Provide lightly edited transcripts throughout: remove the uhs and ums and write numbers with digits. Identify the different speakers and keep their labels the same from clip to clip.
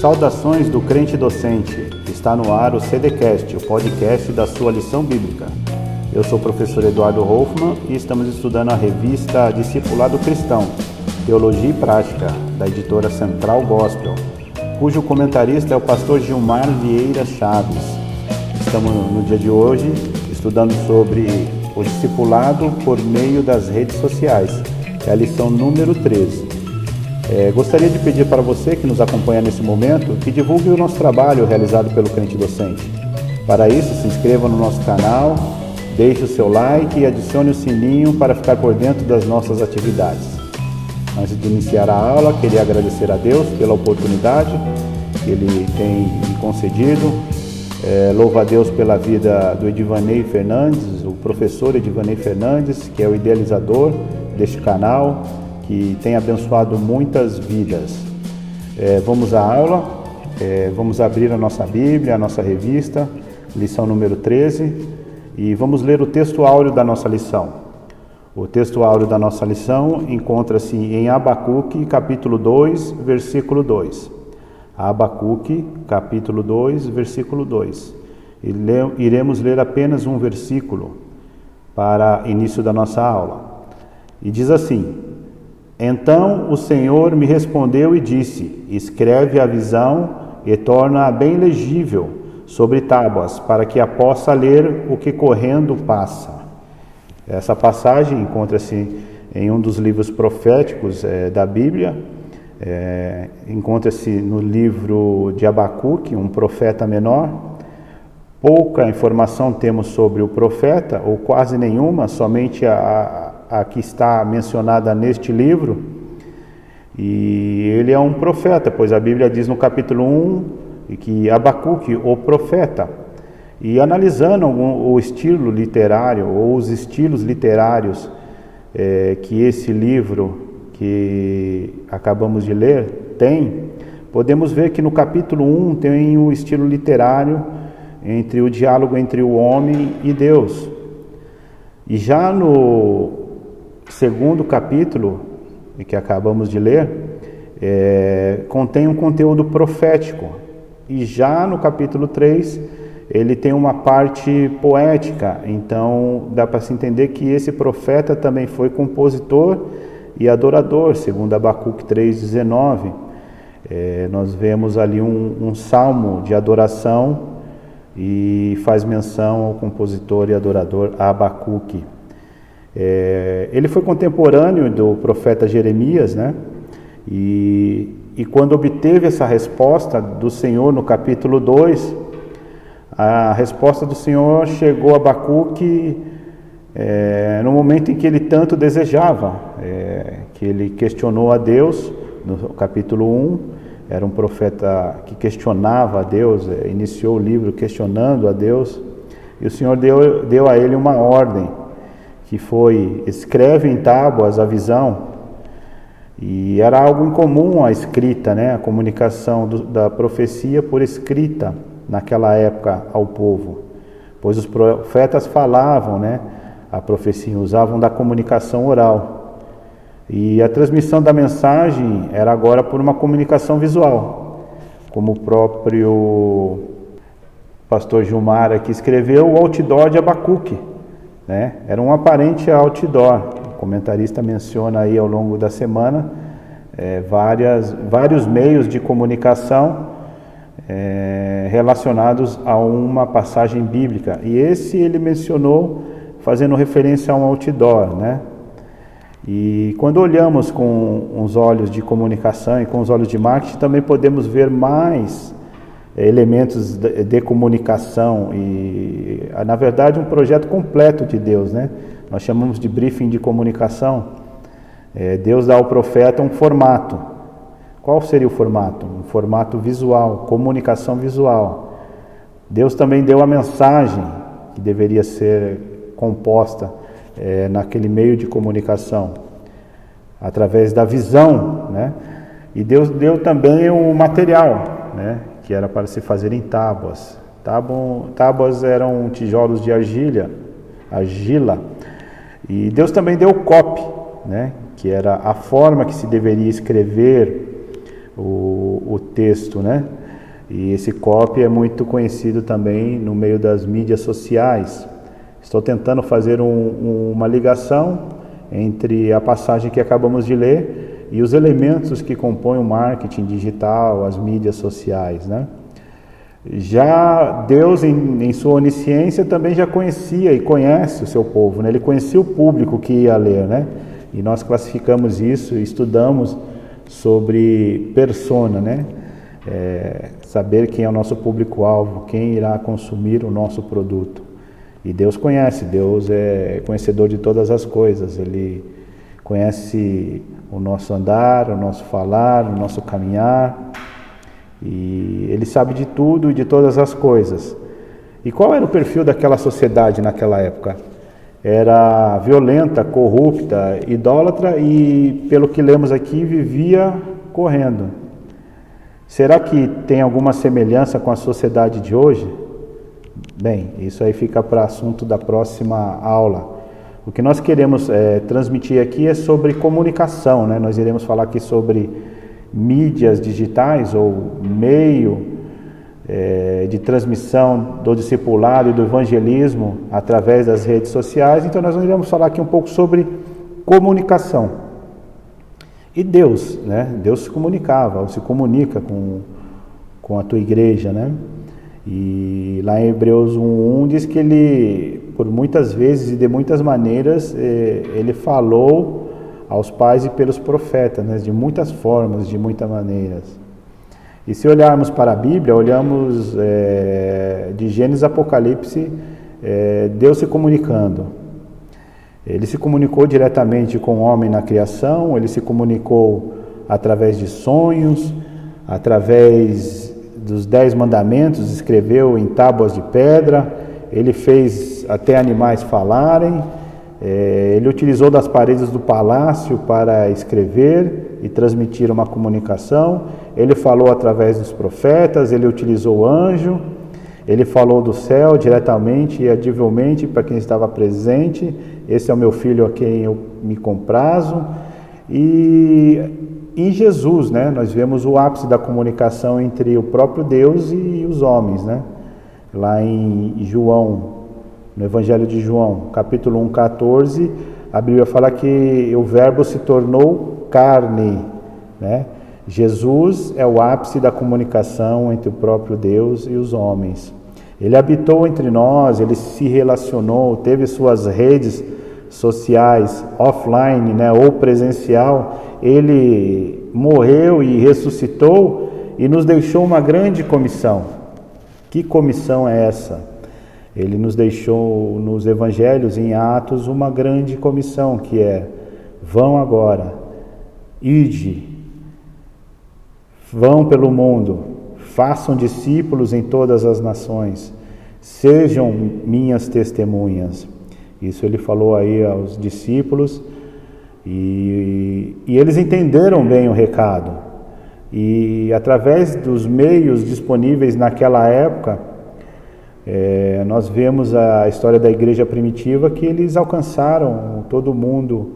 Speaker 1: Saudações do crente docente. Está no ar o CDcast, o podcast da sua lição bíblica. Eu sou o professor Eduardo Hoffmann e estamos estudando a revista Discipulado Cristão, Teologia e Prática, da editora Central Gospel, cujo comentarista é o pastor Gilmar Vieira Chaves. Estamos no dia de hoje estudando sobre o discipulado por meio das redes sociais. É a lição número 13. Gostaria de pedir para você que nos acompanha nesse momento que divulgue o nosso trabalho realizado pelo crente docente. Para isso, se inscreva no nosso canal, deixe o seu like e adicione o sininho para ficar por dentro das nossas atividades. Antes de iniciar a aula, queria agradecer a Deus pela oportunidade que Ele tem me concedido. Louvo a Deus pela vida do Edivanei Fernandes, o professor Edivanei Fernandes, que é o idealizador deste canal, que tem abençoado muitas vidas. Vamos à aula, vamos abrir a nossa Bíblia, a nossa revista, lição número 13, e vamos ler o texto áureo da nossa lição. O texto áureo da nossa lição encontra-se em Abacuque, capítulo 2, versículo 2. Abacuque, capítulo 2, versículo 2. Iremos ler apenas um versículo para início da nossa aula. E diz assim: Então o Senhor me respondeu e disse: Escreve a visão e torna-a bem legível sobre tábuas, para que a possa ler o que correndo passa. Essa passagem encontra-se em um dos livros proféticos da Bíblia. Encontra-se no livro de Abacuque, um profeta menor. Pouca informação temos sobre o profeta, ou quase nenhuma, somente a que está mencionada neste livro. E ele é um profeta, pois a Bíblia diz no capítulo 1 que Abacuque, o profeta. E analisando o estilo literário, ou os estilos literários que esse livro que acabamos de ler tem, podemos ver que no capítulo 1 tem o estilo literário entre o diálogo entre o homem e Deus. E já no segundo capítulo, que acabamos de ler, contém um conteúdo profético. E já no capítulo 3, ele tem uma parte poética. Então, dá para se entender que esse profeta também foi compositor e adorador, segundo Abacuque 3,19. Nós vemos ali um salmo de adoração e faz menção ao compositor e adorador Abacuque. Ele foi contemporâneo do profeta Jeremias, né? E quando obteve essa resposta do Senhor no capítulo 2, a resposta do Senhor chegou a Abacuque no momento em que ele tanto desejava, que ele questionou a Deus. No capítulo 1, era um profeta que questionava a Deus, iniciou o livro questionando a Deus, e o Senhor deu a ele uma ordem, que foi: escreve em tábuas a visão. E era algo incomum a escrita, né? A comunicação da profecia por escrita naquela época ao povo, pois os profetas falavam, né? A profecia, usavam da comunicação oral. E a transmissão da mensagem era agora por uma comunicação visual, como o próprio pastor Gilmar aqui escreveu, o outdoor de Abacuque, né? Era um aparente outdoor. O comentarista menciona aí ao longo da semana vários meios de comunicação relacionados a uma passagem bíblica. E esse ele mencionou fazendo referência a um outdoor, né? E quando olhamos com os olhos de comunicação e com os olhos de marketing, também podemos ver mais elementos de comunicação e, na verdade, um projeto completo de Deus, né? Nós chamamos de briefing de comunicação. Deus dá ao profeta um formato. Qual seria o formato? Um formato visual, comunicação visual. Deus também deu a mensagem que deveria ser composta naquele meio de comunicação, através da visão, né? E Deus deu também o material, né? Que era para se fazer em tábuas. Tábuas eram tijolos de argila. E Deus também deu o copy, né? Que era a forma que se deveria escrever o o texto, né? E esse copy é muito conhecido também no meio das mídias sociais. Estou tentando fazer uma ligação entre a passagem que acabamos de ler e os elementos que compõem o marketing digital, as mídias sociais, né? Já Deus, em sua onisciência, também já conhecia e conhece o seu povo, né? Ele conhecia o público que ia ler, né? E nós classificamos isso, estudamos sobre persona, né? Saber quem é o nosso público-alvo, quem irá consumir o nosso produto. E Deus conhece, Deus é conhecedor de todas as coisas, Ele conhece o nosso andar, o nosso falar, o nosso caminhar, e Ele sabe de tudo e de todas as coisas. E qual era o perfil daquela sociedade naquela época? Era violenta, corrupta, idólatra e, pelo que lemos aqui, vivia correndo. Será que tem alguma semelhança com a sociedade de hoje? Bem, isso aí fica para assunto da próxima aula. O que nós queremos transmitir aqui é sobre comunicação, né? Nós iremos falar aqui sobre mídias digitais ou meio de transmissão do discipulado e do evangelismo através das redes sociais. Então nós iremos falar aqui um pouco sobre comunicação. E Deus, né? Deus se comunicava, ou se comunica com a tua igreja, né? E lá em Hebreus 1:1 diz que Ele, por muitas vezes e de muitas maneiras, Ele falou aos pais e pelos profetas, né? De muitas formas, de muitas maneiras. E se olharmos para a Bíblia, olhamos de Gênesis a Apocalipse, Deus se comunicando. Ele se comunicou diretamente com o homem na criação, Ele se comunicou através de sonhos, através dos 10 mandamentos, escreveu em tábuas de pedra, Ele fez até animais falarem, Ele utilizou das paredes do palácio para escrever e transmitir uma comunicação, Ele falou através dos profetas, Ele utilizou o anjo, Ele falou do céu diretamente e audivelmente para quem estava presente. Esse é o meu filho a quem eu me comprazo. E em Jesus, né, nós vemos o ápice da comunicação entre o próprio Deus e os homens, né? Lá em João, no Evangelho de João, capítulo 1:14, a Bíblia fala que o Verbo se tornou carne, né? Jesus é o ápice da comunicação entre o próprio Deus e os homens. Ele habitou entre nós, Ele se relacionou, teve suas redes sociais offline, né, ou presencial. Ele morreu e ressuscitou e nos deixou uma grande comissão. Que comissão é essa? Ele nos deixou nos Evangelhos, em Atos, uma grande comissão, que é: vão agora, ide, vão pelo mundo, façam discípulos em todas as nações, sejam minhas testemunhas. Isso Ele falou aí aos discípulos e eles entenderam bem o recado. E através dos meios disponíveis naquela época, nós vemos a história da igreja primitiva, que eles alcançaram todo o mundo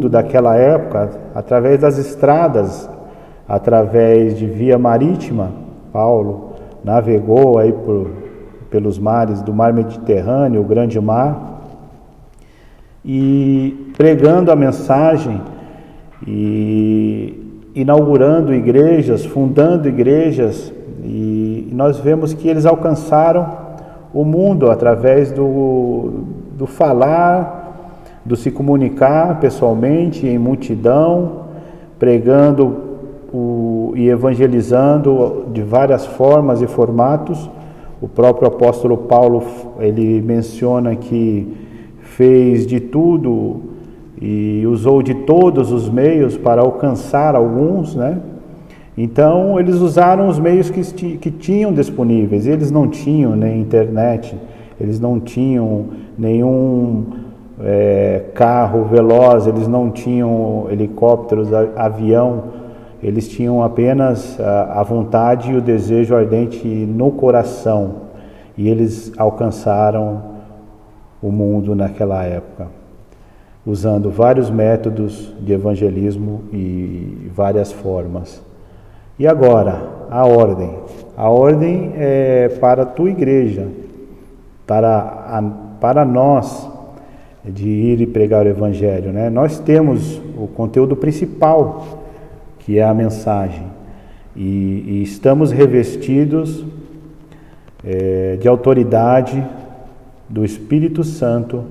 Speaker 1: daquela época, através das estradas, através de via marítima. Paulo navegou aí pelos mares do mar Mediterrâneo, o grande mar, e pregando a mensagem e inaugurando igrejas, fundando igrejas, e nós vemos que eles alcançaram o mundo através do falar, do se comunicar pessoalmente, em multidão, pregando e evangelizando de várias formas e formatos. O próprio apóstolo Paulo, ele menciona que fez de tudo e usou de todos os meios para alcançar alguns, né? Então, eles usaram os meios que tinham disponíveis. Eles não tinham nem internet, eles não tinham nenhum carro veloz, eles não tinham helicópteros, avião. Eles tinham apenas a vontade e o desejo ardente no coração. E eles alcançaram o mundo naquela época. usando vários métodos de evangelismo e várias formas. E agora, a ordem. A ordem é para a tua igreja, para nós, de ir e pregar o Evangelho, né? Nós temos o conteúdo principal, que é a mensagem, e estamos revestidos de autoridade do Espírito Santo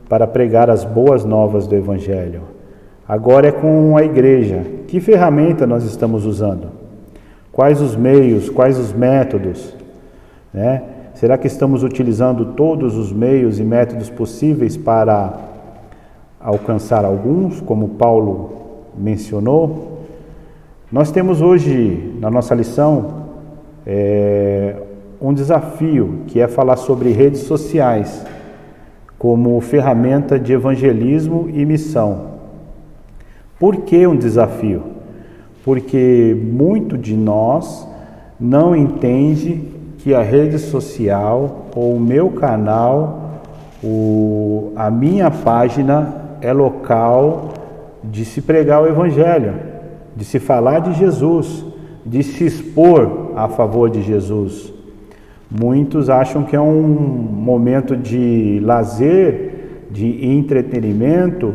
Speaker 1: para pregar as boas novas do Evangelho. Agora é com a igreja. Que ferramenta nós estamos usando? Quais os meios, quais os métodos, né? Será que estamos utilizando todos os meios e métodos possíveis para alcançar alguns, como Paulo mencionou? Nós temos hoje, na nossa lição, um desafio, que é falar sobre redes sociais como ferramenta de evangelismo e missão. Por que um desafio? Porque muito de nós não entende que a rede social ou o meu canal, a minha página é local de se pregar o Evangelho, de se falar de Jesus, de se expor a favor de Jesus. Muitos acham que é um momento de lazer, de entretenimento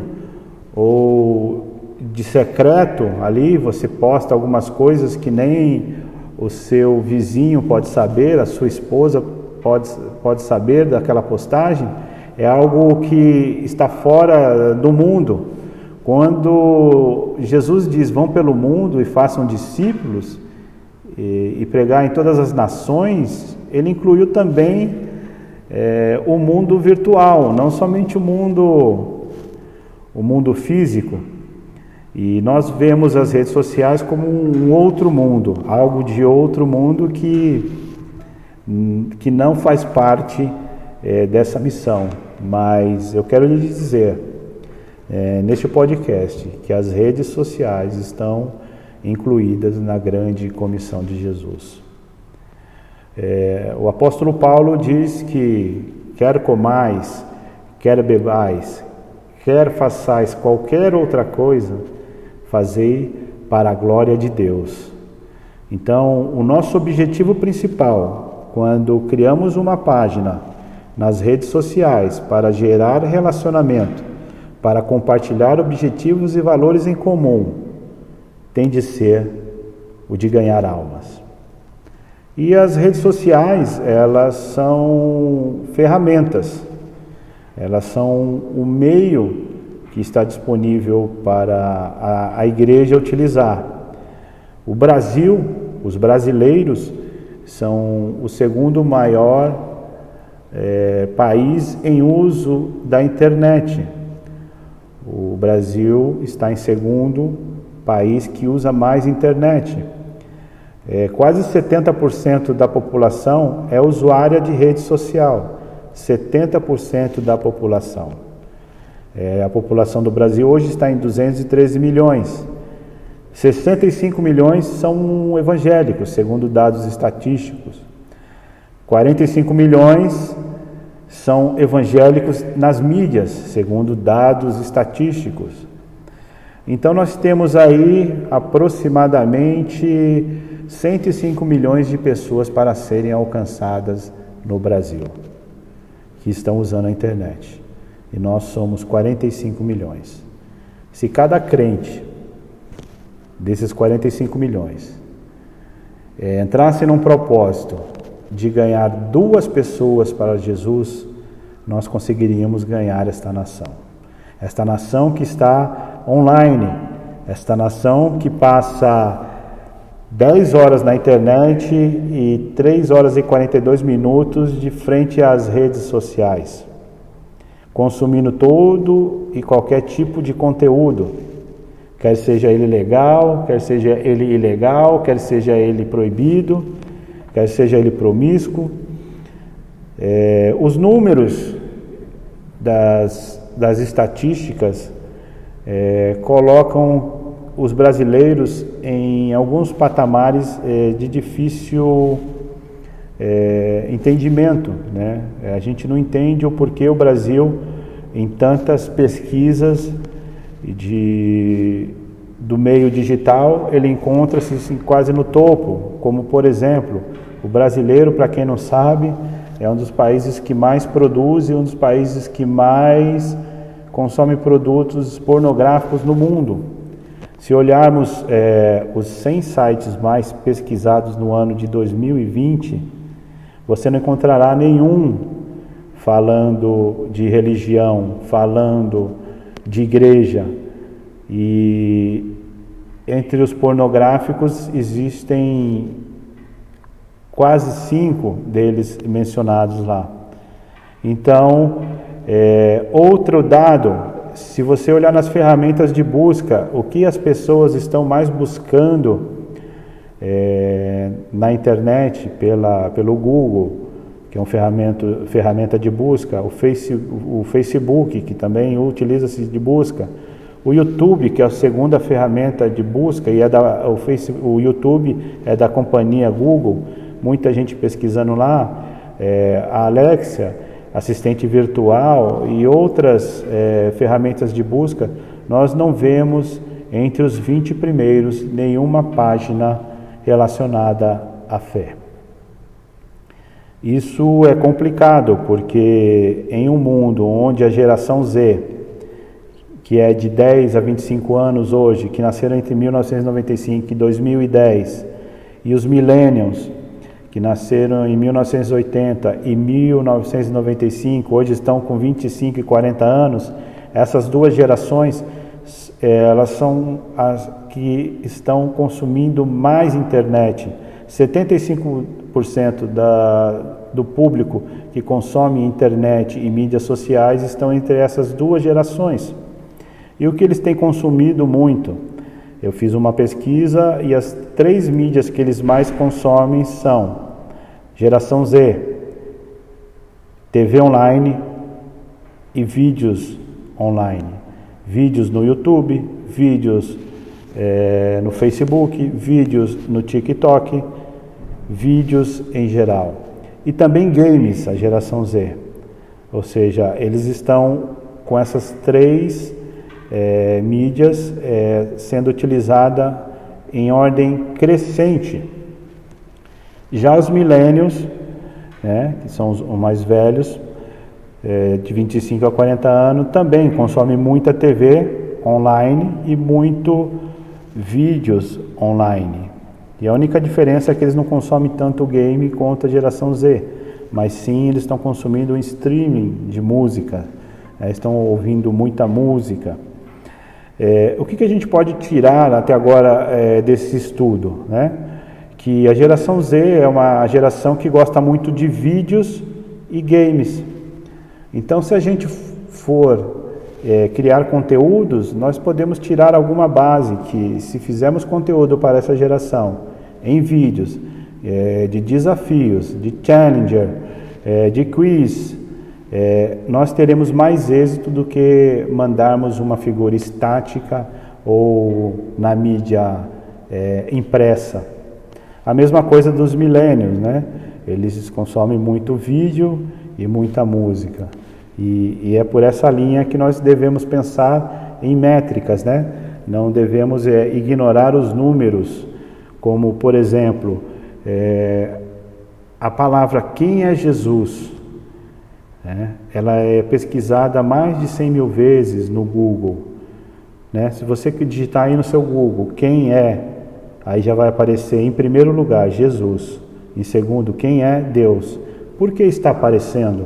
Speaker 1: ou de secreto. Ali você posta algumas coisas que nem o seu vizinho pode saber, a sua esposa pode saber daquela postagem. É algo que está fora do mundo. Quando Jesus diz, vão pelo mundo e façam discípulos e pregar em todas as nações, ele incluiu também o mundo virtual, não somente o mundo físico. E nós vemos as redes sociais como um outro mundo, algo de outro mundo que não faz parte dessa missão. Mas eu quero lhe dizer, neste podcast, que as redes sociais estão incluídas na grande comissão de Jesus. O apóstolo Paulo diz que quer comais, quer bebais, quer façais qualquer outra coisa, fazei para a glória de Deus. Então, o nosso objetivo principal, quando criamos uma página nas redes sociais para gerar relacionamento, para compartilhar objetivos e valores em comum, tem de ser o de ganhar almas. E as redes sociais, elas são ferramentas, elas são o meio que está disponível para a igreja utilizar. O Brasil, os brasileiros, são o segundo maior país em uso da internet. O Brasil está em segundo país que usa mais internet. Quase 70% da população é usuária de rede social. 70% da população. A população do Brasil hoje está em 213 milhões. 65 milhões são evangélicos, segundo dados estatísticos. 45 milhões são evangélicos nas mídias, segundo dados estatísticos. Então nós temos aí aproximadamente 105 milhões de pessoas para serem alcançadas no Brasil, que estão usando a internet. E nós somos 45 milhões. Se cada crente desses 45 milhões entrasse num propósito de ganhar 2 pessoas para Jesus, nós conseguiríamos ganhar esta nação. Esta nação que está online, esta nação que passa 10 horas na internet e 3 horas e 42 minutos de frente às redes sociais, consumindo todo e qualquer tipo de conteúdo, quer seja ele legal, quer seja ele ilegal, quer seja ele proibido, quer seja ele promíscuo. Os números das estatísticas colocam os brasileiros em alguns patamares de difícil entendimento, né? A gente não entende o porquê o Brasil em tantas pesquisas do meio digital, ele encontra-se assim, quase no topo, como por exemplo, o brasileiro, para quem não sabe, é um dos países que mais produz e um dos países que mais consome produtos pornográficos no mundo. Se olharmos os 100 sites mais pesquisados no ano de 2020, você não encontrará nenhum falando de religião, falando de igreja. E entre os pornográficos existem quase 5 deles mencionados lá. Então, outro dado, se você olhar nas ferramentas de busca, o que as pessoas estão mais buscando na internet, pelo Google, que é uma ferramenta de busca, o Facebook, que também utiliza-se de busca, o YouTube, que é a segunda ferramenta de busca, e o YouTube é da companhia Google, muita gente pesquisando lá, a Alexa, assistente virtual e outras ferramentas de busca, nós não vemos entre os 20 primeiros nenhuma página relacionada à fé. Isso é complicado, porque em um mundo onde a geração Z, que é de 10 a 25 anos hoje, que nasceram entre 1995 e 2010, e os millennials, que nasceram em 1980 e 1995, hoje estão com 25 e 40 anos, essas duas gerações, elas são as que estão consumindo mais internet. 75% do público que consome internet e mídias sociais estão entre essas duas gerações. E o que eles têm consumido muito? Eu fiz uma pesquisa e as 3 mídias que eles mais consomem são geração Z, TV online e vídeos online. Vídeos no YouTube, vídeos no Facebook, vídeos no TikTok, vídeos em geral. E também games, a geração Z. Ou seja, eles estão com essas 3 mídias sendo utilizada em ordem crescente. Já os millennials, que são os mais velhos, de 25 a 40 anos, também consomem muita TV online e muito vídeos online. E a única diferença é que eles não consomem tanto game quanto a geração Z, mas sim eles estão consumindo um streaming de música, estão ouvindo muita música. O que a gente pode tirar até agora desse estudo, Que a geração Z é uma geração que gosta muito de vídeos e games. Então, se a gente for criar conteúdos, nós podemos tirar alguma base que, se fizermos conteúdo para essa geração, em vídeos, de desafios, de challenger, de quiz, nós teremos mais êxito do que mandarmos uma figura estática ou na mídia impressa. A mesma coisa dos millennials, Eles consomem muito vídeo e muita música. E é por essa linha que nós devemos pensar em métricas, Não devemos ignorar os números, como, por exemplo, a palavra "quem é Jesus?", ela é pesquisada mais de 100 mil vezes no Google. Se você digitar aí no seu Google "quem é?", aí já vai aparecer em primeiro lugar Jesus, em segundo "quem é?", Deus. Por que está aparecendo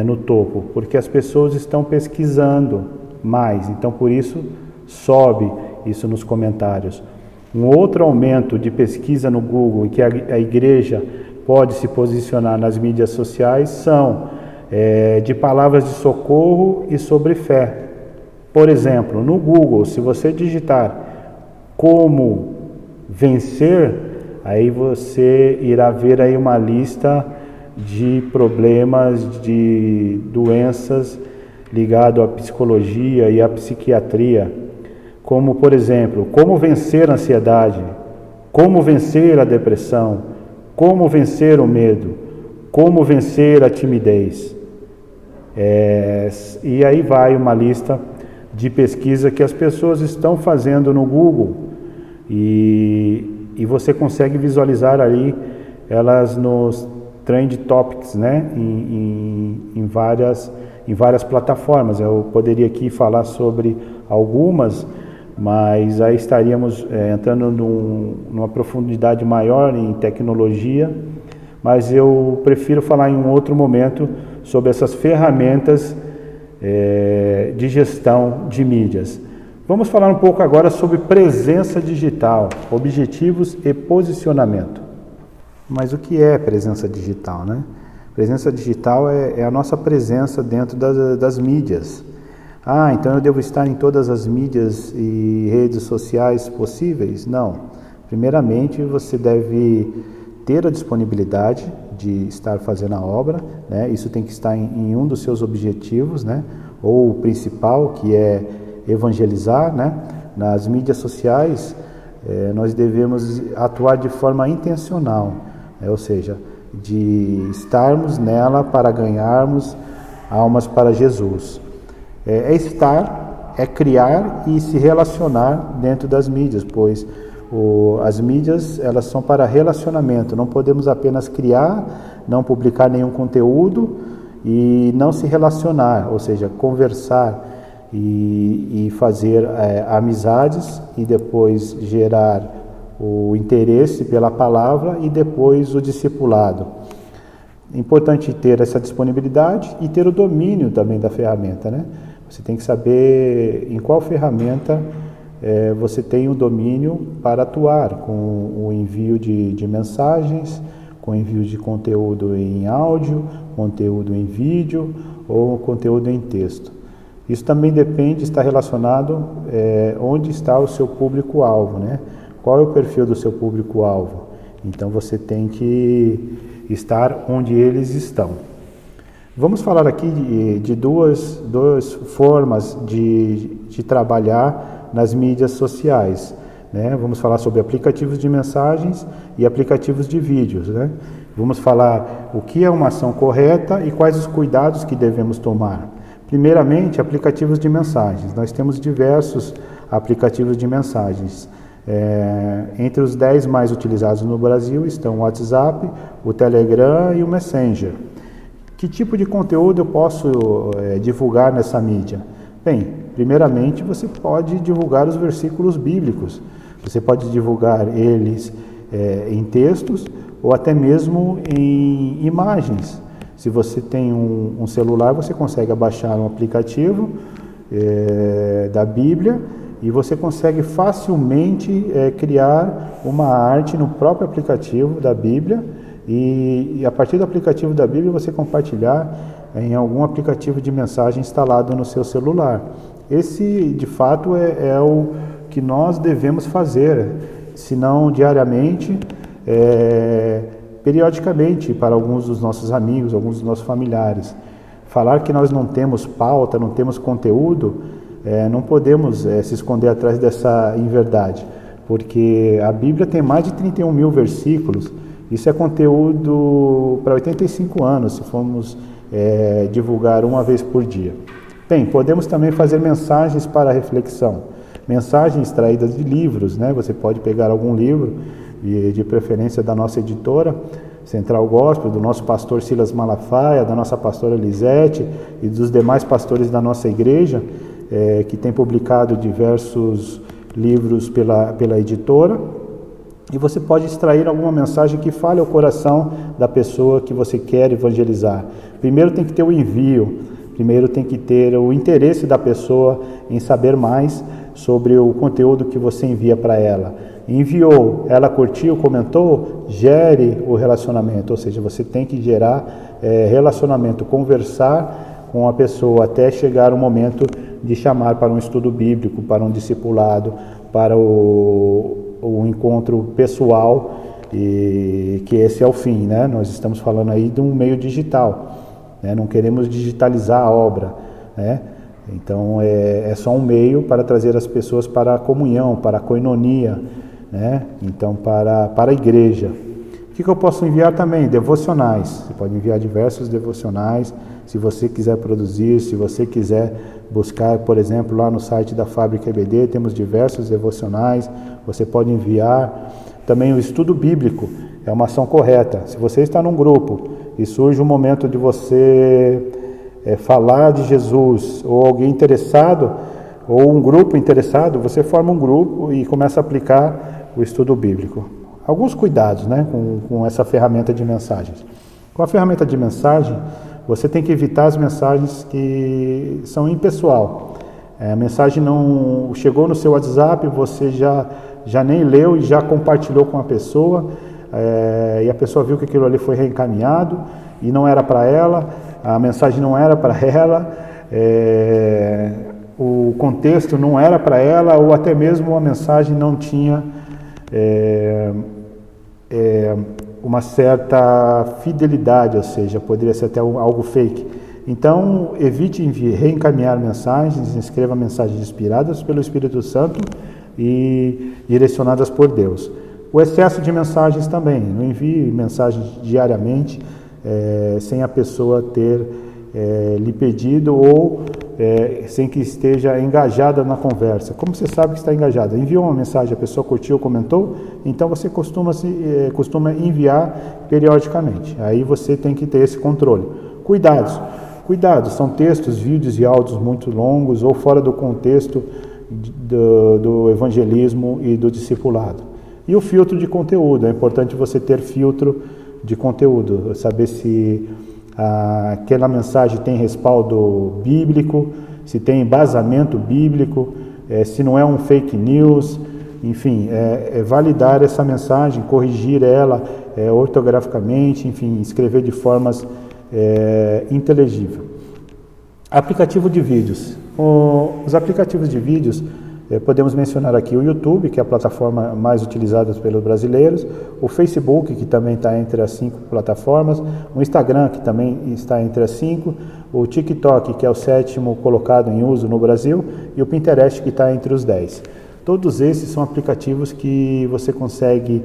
Speaker 1: no topo? Porque as pessoas estão pesquisando mais, então por isso sobe isso nos comentários. Um outro aumento de pesquisa no Google em que a igreja pode se posicionar nas mídias sociais são de palavras de socorro e sobre fé. Por exemplo, no Google, se você digitar "como vencer", aí você irá ver aí uma lista de problemas, de doenças ligadas à psicologia e à psiquiatria, como, por exemplo, como vencer a ansiedade, como vencer a depressão, como vencer o medo, como vencer a timidez. E aí vai uma lista de pesquisa que as pessoas estão fazendo no Google e você consegue visualizar ali elas nos Trend Topics, né? em várias plataformas. Eu poderia aqui falar sobre algumas, mas aí estaríamos entrando numa profundidade maior em tecnologia, mas eu prefiro falar em um outro momento sobre essas ferramentas de gestão de mídias. Vamos falar um pouco agora sobre presença digital, objetivos e posicionamento. Mas o que é presença digital, né? Presença digital é a nossa presença dentro das mídias. Então eu devo estar em todas as mídias e redes sociais possíveis? Não. Primeiramente, você deve ter a disponibilidade de estar fazendo a obra, né? Isso tem que estar em um dos seus objetivos, né? Ou o principal, que é evangelizar, né? Nas mídias sociais, nós devemos atuar de forma intencional, ou seja, de estarmos nela para ganharmos almas para Jesus. Estar, criar e se relacionar dentro das mídias, pois as mídias elas são para relacionamento. Não podemos apenas criar, não publicar nenhum conteúdo e não se relacionar, ou seja, conversar e fazer amizades e depois gerar o interesse pela palavra e depois o discipulado. É importante ter essa disponibilidade e ter o domínio também da ferramenta, né? Você tem que saber em qual ferramenta você tem o domínio para atuar com o envio de mensagens, com o envio de conteúdo em áudio, conteúdo em vídeo ou conteúdo em texto. Isso também está relacionado onde está o seu público-alvo, né? Qual é o perfil do seu público-alvo? Então você tem que estar onde eles estão. Vamos falar aqui de duas formas de trabalhar nas mídias sociais, né? Vamos falar sobre aplicativos de mensagens e aplicativos de vídeos, né? Vamos falar o que é uma ação correta e quais os cuidados que devemos tomar. Primeiramente, aplicativos de mensagens. Nós temos diversos aplicativos de mensagens. Entre os 10 mais utilizados no Brasil estão o WhatsApp, o Telegram e o Messenger. Que tipo de conteúdo eu posso divulgar nessa mídia? Bem, primeiramente você pode divulgar os versículos bíblicos. Você pode divulgar eles em textos ou até mesmo em imagens. Se você tem um celular, você consegue baixar um aplicativo da Bíblia e você consegue facilmente criar uma arte no próprio aplicativo da Bíblia e a partir do aplicativo da Bíblia você compartilhar em algum aplicativo de mensagem instalado no seu celular. Esse, de fato, é o que nós devemos fazer, se não diariamente, periodicamente, para alguns dos nossos amigos, alguns dos nossos familiares. Falar que nós não temos pauta, não temos conteúdo, não podemos se esconder atrás dessa inverdade, porque a Bíblia tem mais de 31 mil versículos. Isso é conteúdo para 85 anos, se formos divulgar uma vez por dia. Bem, podemos também fazer mensagens para reflexão, mensagens extraídas de livros, né? Você pode pegar algum livro, de preferência da nossa editora, Central Gospel, do nosso pastor Silas Malafaia, da nossa pastora Lisete e dos demais pastores da nossa igreja, que tem publicado diversos livros pela editora. E você pode extrair alguma mensagem que fale ao coração da pessoa que você quer evangelizar. Primeiro tem que ter o envio, primeiro tem que ter o interesse da pessoa em saber mais sobre o conteúdo que você envia para ela. Enviou, ela curtiu, comentou, gere o relacionamento, ou seja, você tem que gerar relacionamento, conversar com a pessoa até chegar o momento de chamar para um estudo bíblico, para um discipulado, para o encontro pessoal, e que esse é o fim, né? Nós estamos falando aí de um meio digital, né? Não queremos digitalizar a obra, né? Então é só um meio para trazer as pessoas para a comunhão, para a koinonia, né? Então para a igreja. que eu posso enviar também? Devocionais. Você pode enviar diversos devocionais, se você quiser produzir, se você quiser buscar, por exemplo, lá no site da Fábrica EBD, temos diversos devocionais, você pode enviar. Também o estudo bíblico, é uma ação correta. Se você está num grupo e surge um momento de você falar de Jesus, ou alguém interessado, ou um grupo interessado, você forma um grupo e começa a aplicar o estudo bíblico. Alguns cuidados, né, com essa ferramenta de mensagens. Com a ferramenta de mensagem, você tem que evitar as mensagens que são impessoal. A mensagem não chegou no seu WhatsApp, você já nem leu e já compartilhou com a pessoa, e a pessoa viu que aquilo ali foi reencaminhado e não era para ela, a mensagem não era para ela, o contexto não era para ela, ou até mesmo a mensagem não tinha uma certa fidelidade, ou seja, poderia ser até algo fake. Então, evite reencaminhar mensagens, escreva mensagens inspiradas pelo Espírito Santo e direcionadas por Deus. O excesso de mensagens também, não envie mensagens diariamente sem a pessoa ter lhe pedido ou sem que esteja engajada na conversa. Como você sabe que está engajada? Enviou uma mensagem, a pessoa curtiu, comentou, então você costuma enviar periodicamente. Aí você tem que ter esse controle. Cuidados, são textos, vídeos e áudios muito longos ou fora do contexto do evangelismo e do discipulado. E o filtro de conteúdo, é importante você ter filtro de conteúdo, saber se aquela mensagem tem respaldo bíblico, se tem embasamento bíblico, se não é um fake news, enfim, validar essa mensagem, corrigir ela ortograficamente, enfim, escrever de formas inteligível. Aplicativo de vídeos. Os aplicativos de vídeos, podemos mencionar aqui o YouTube, que é a plataforma mais utilizada pelos brasileiros, o Facebook, que também está entre as 5 plataformas, o Instagram, que também está entre as 5, o TikTok, que é o 7º colocado em uso no Brasil, e o Pinterest, que está entre os 10. Todos esses são aplicativos que você consegue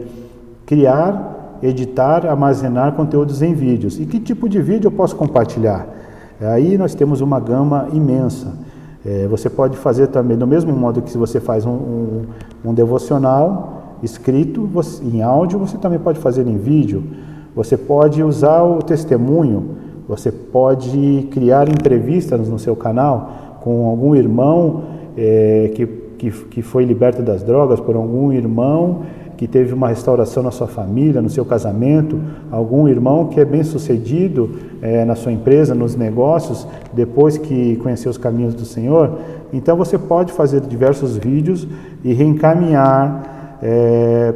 Speaker 1: criar, editar, armazenar conteúdos em vídeos. E que tipo de vídeo eu posso compartilhar? Aí nós temos uma gama imensa. Você pode fazer também, do mesmo modo que se você faz um devocional escrito em áudio, você também pode fazer em vídeo. Você pode usar o testemunho, você pode criar entrevistas no seu canal com algum irmão que foi liberto das drogas, por algum irmão que teve uma restauração na sua família, no seu casamento, algum irmão que é bem sucedido na sua empresa, nos negócios, depois que conheceu os caminhos do Senhor. Então você pode fazer diversos vídeos e reencaminhar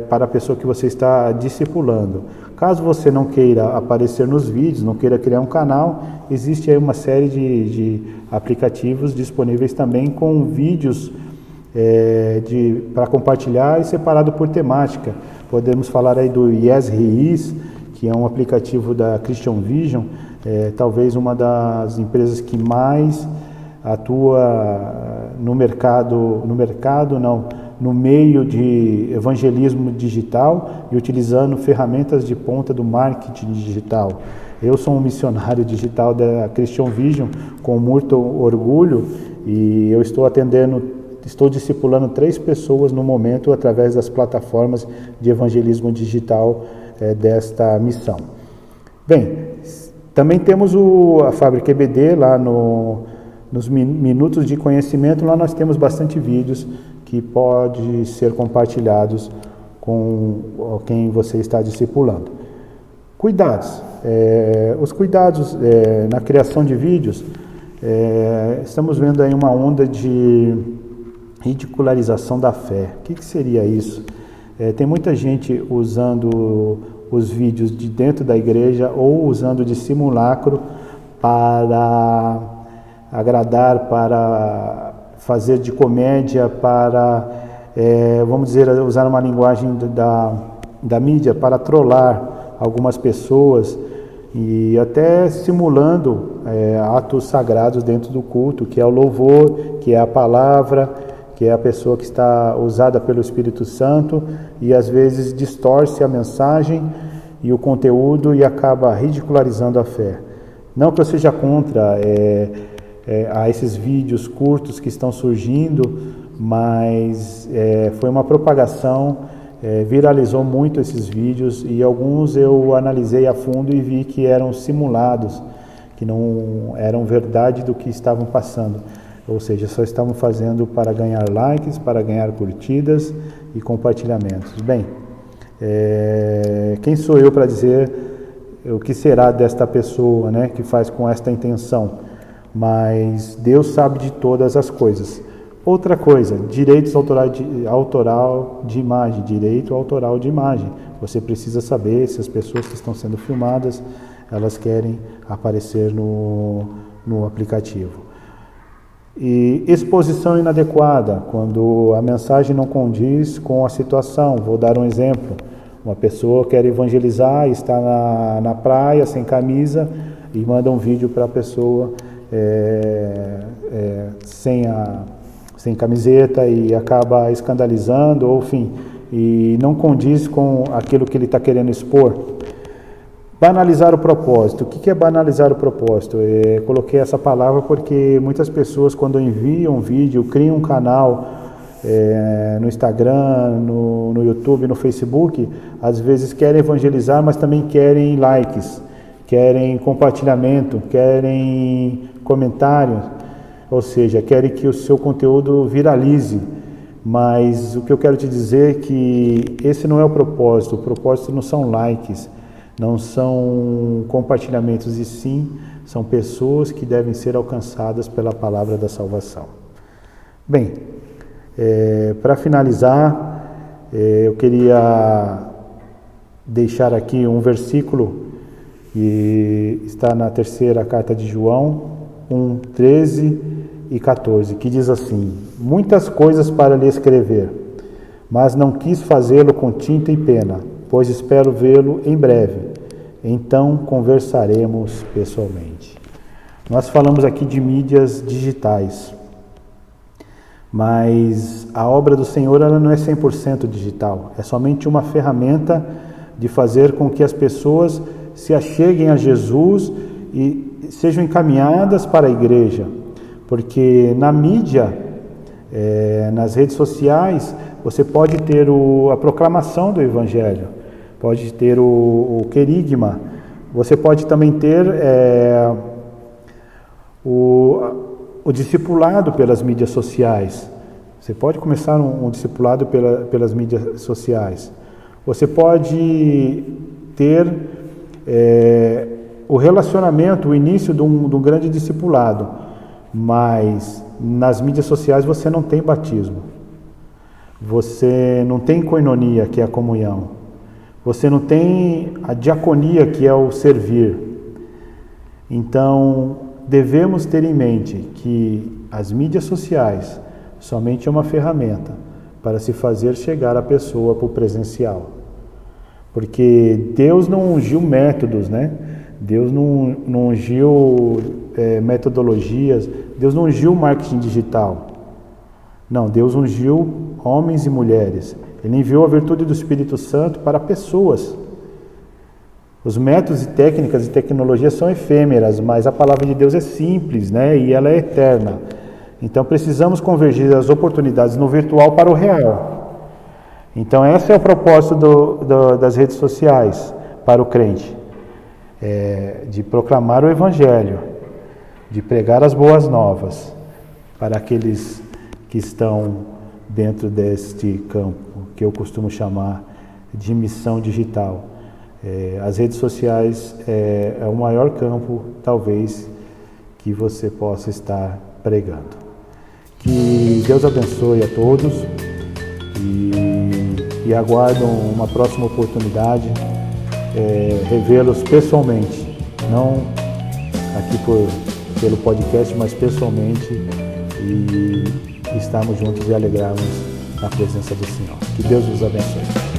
Speaker 1: para a pessoa que você está discipulando. Caso você não queira aparecer nos vídeos, não queira criar um canal, existe aí uma série de aplicativos disponíveis também com vídeos para compartilhar e separado por temática. Podemos falar aí do Yes He Is, que é um aplicativo da Christian Vision, talvez uma das empresas que mais atua no meio de evangelismo digital e utilizando ferramentas de ponta do marketing digital. Eu sou um missionário digital da Christian Vision com muito orgulho e eu estou discipulando 3 pessoas no momento através das plataformas de evangelismo digital desta missão. Bem, também temos a Fábrica EBD lá nos Minutos de Conhecimento. Lá nós temos bastante vídeos que podem ser compartilhados com quem você está discipulando. Cuidados. Os cuidados na criação de vídeos, estamos vendo aí uma onda de ridicularização da fé. O que seria isso? Tem muita gente usando os vídeos de dentro da igreja ou usando de simulacro para agradar, para fazer de comédia, para, vamos dizer, usar uma linguagem da mídia para trollar algumas pessoas e até simulando atos sagrados dentro do culto, que é o louvor, que é a palavra, que é a pessoa que está usada pelo Espírito Santo e às vezes distorce a mensagem e o conteúdo e acaba ridicularizando a fé. Não que eu seja contra a esses vídeos curtos que estão surgindo, mas foi uma propagação, viralizou muito esses vídeos e alguns eu analisei a fundo e vi que eram simulados, que não eram verdade do que estavam passando. Ou seja, só estavam fazendo para ganhar likes, para ganhar curtidas e compartilhamentos. Bem, quem sou eu para dizer o que será desta pessoa, né, que faz com esta intenção? Mas Deus sabe de todas as coisas. Outra coisa, direitos autoral de imagem, direito autoral de imagem. Você precisa saber se as pessoas que estão sendo filmadas, elas querem aparecer no aplicativo. E exposição inadequada, quando a mensagem não condiz com a situação. Vou dar um exemplo. Uma pessoa quer evangelizar, está na praia, sem camisa, e manda um vídeo para a pessoa sem camiseta e acaba escandalizando, ou enfim, e não condiz com aquilo que ele está querendo expor. Banalizar o propósito. O que é banalizar o propósito? Coloquei essa palavra porque muitas pessoas, quando enviam um vídeo, criam um canal no Instagram, no YouTube, no Facebook, às vezes querem evangelizar, mas também querem likes, querem compartilhamento, querem comentários, ou seja, querem que o seu conteúdo viralize. Mas o que eu quero te dizer é que esse não é o propósito não são likes, não são compartilhamentos, e sim são pessoas que devem ser alcançadas pela palavra da salvação. Bem, para finalizar, eu queria deixar aqui um versículo que está na terceira carta de João, 1:13 e 14, que diz assim: muitas coisas para lhe escrever, mas não quis fazê-lo com tinta e pena, pois espero vê-lo em breve. Então conversaremos pessoalmente. Nós falamos aqui de mídias digitais, mas a obra do Senhor ela não é 100% digital. É somente uma ferramenta de fazer com que as pessoas se acheguem a Jesus e sejam encaminhadas para a igreja. Porque na mídia, nas redes sociais, você pode ter a proclamação do Evangelho, pode ter o querigma, você pode também ter o discipulado pelas mídias sociais. Você pode começar um discipulado pelas mídias sociais. Você pode ter o relacionamento, o início de um grande discipulado, mas nas mídias sociais você não tem batismo, você não tem koinonia, que é a comunhão, você não tem a diaconia, que é o servir. Então, devemos ter em mente que as mídias sociais somente é uma ferramenta para se fazer chegar a pessoa para o presencial. Porque Deus não ungiu métodos, né? Deus não ungiu metodologias, Deus não ungiu marketing digital. Não, Deus ungiu homens e mulheres. Ele enviou a virtude do Espírito Santo para pessoas. Os métodos e técnicas e tecnologias são efêmeras, mas a palavra de Deus é simples, né? E ela é eterna. Então precisamos convergir as oportunidades no virtual para o real. Então esse é o propósito das redes sociais para o crente. De proclamar o Evangelho, de pregar as boas novas para aqueles que estão dentro deste campo, que eu costumo chamar de missão digital. As redes sociais é o maior campo, talvez, que você possa estar pregando. Que Deus abençoe a todos e aguardam uma próxima oportunidade, revê-los pessoalmente, não aqui pelo podcast, mas pessoalmente, e estarmos juntos e alegrarmos na presença do Senhor. Que Deus nos abençoe.